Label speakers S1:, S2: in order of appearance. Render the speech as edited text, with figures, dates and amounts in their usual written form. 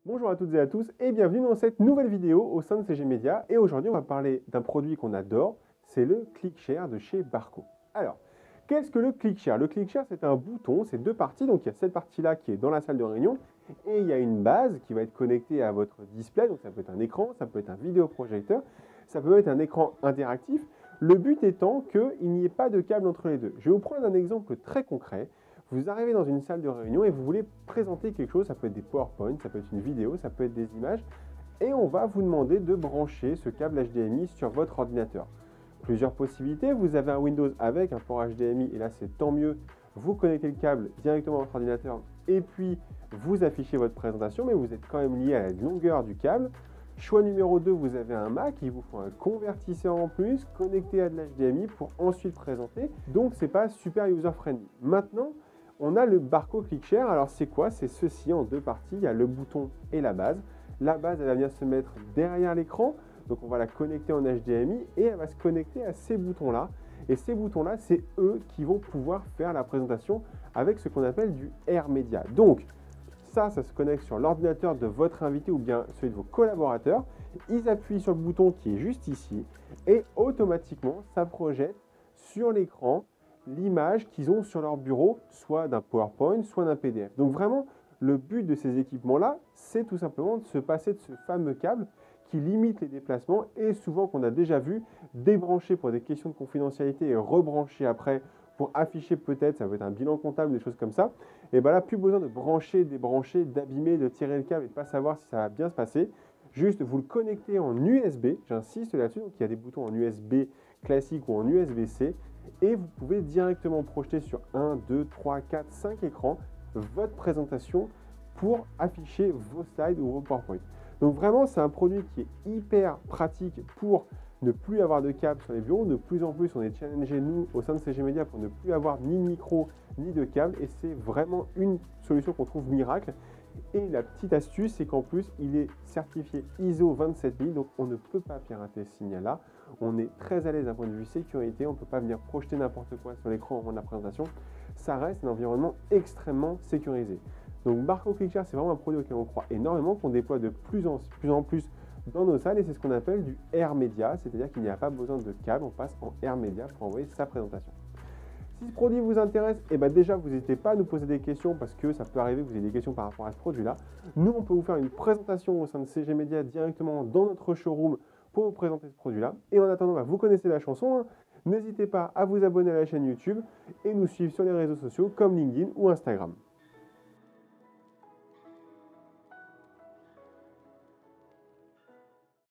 S1: Bonjour à toutes et à tous et bienvenue dans cette nouvelle vidéo au sein de CG Media. Et aujourd'hui, on va parler d'un produit qu'on adore, c'est le ClickShare de chez Barco. Alors, qu'est-ce que le ClickShare? Le ClickShare, c'est un bouton, c'est deux parties. Donc, il y a cette partie-là qui est dans la salle de réunion et il y a une base qui va être connectée à votre display. Donc, ça peut être un écran, ça peut être un vidéoprojecteur, ça peut être un écran interactif. Le but étant qu'il n'y ait pas de câble entre les deux. Je vais vous prendre un exemple très concret. Vous arrivez dans une salle de réunion et vous voulez présenter quelque chose, ça peut être des PowerPoint, ça peut être une vidéo, ça peut être des images, et on va vous demander de brancher ce câble HDMI sur votre ordinateur. Plusieurs possibilités, vous avez un Windows avec un port HDMI, et là c'est tant mieux, vous connectez le câble directement à votre ordinateur, et puis vous affichez votre présentation, mais vous êtes quand même lié à la longueur du câble. Choix numéro 2, vous avez un Mac, il vous faut un convertisseur en plus, connecté à de l'HDMI pour ensuite présenter, donc c'est pas super user-friendly. Maintenant, on a le Barco ClickShare. Alors c'est quoi? C'est ceci en deux parties. Il y a le bouton et la base. La base, elle va venir se mettre derrière l'écran. Donc on va la connecter en HDMI et elle va se connecter à ces boutons-là. Et ces boutons-là, c'est eux qui vont pouvoir faire la présentation avec ce qu'on appelle du AirMedia. Donc ça se connecte sur l'ordinateur de votre invité ou bien celui de vos collaborateurs. Ils appuient sur le bouton qui est juste ici et automatiquement, ça projette sur l'écran l'image qu'ils ont sur leur bureau, soit d'un PowerPoint, soit d'un PDF. Donc vraiment, le but de ces équipements-là, c'est tout simplement de se passer de ce fameux câble qui limite les déplacements et souvent qu'on a déjà vu débrancher pour des questions de confidentialité et rebrancher après pour afficher peut-être, ça peut être un bilan comptable, des choses comme ça. Et bien là, plus besoin de brancher, débrancher, d'abîmer, de tirer le câble et de ne pas savoir si ça va bien se passer. Juste, vous le connectez en USB, j'insiste là-dessus, donc il y a des boutons en USB classique ou en USB-C, et vous pouvez directement projeter sur 1, 2, 3, 4, 5 écrans votre présentation pour afficher vos slides ou vos PowerPoint. Donc vraiment, c'est un produit qui est hyper pratique pour ne plus avoir de câble sur les bureaux. De plus en plus, on est challengé, nous, au sein de CG Media, pour ne plus avoir ni de micro, ni de câble, et c'est vraiment une solution qu'on trouve miracle. Et la petite astuce, c'est qu'en plus, il est certifié ISO 27000, donc on ne peut pas pirater ce signal-là. On est très à l'aise d'un point de vue sécurité, on ne peut pas venir projeter n'importe quoi sur l'écran au moment de la présentation. Ça reste un environnement extrêmement sécurisé. Donc Barco ClickShare, c'est vraiment un produit auquel on croit énormément, qu'on déploie de plus en plus dans nos salles, et c'est ce qu'on appelle du AirMedia, c'est-à-dire qu'il n'y a pas besoin de câble, on passe en AirMedia pour envoyer sa présentation. Si ce produit vous intéresse, déjà, vous n'hésitez pas à nous poser des questions parce que ça peut arriver que vous ayez des questions par rapport à ce produit-là. Nous, on peut vous faire une présentation au sein de CG Media directement dans notre showroom pour vous présenter ce produit-là. Et en attendant, vous connaissez la chanson, hein. N'hésitez pas à vous abonner à la chaîne YouTube et nous suivre sur les réseaux sociaux comme LinkedIn ou Instagram.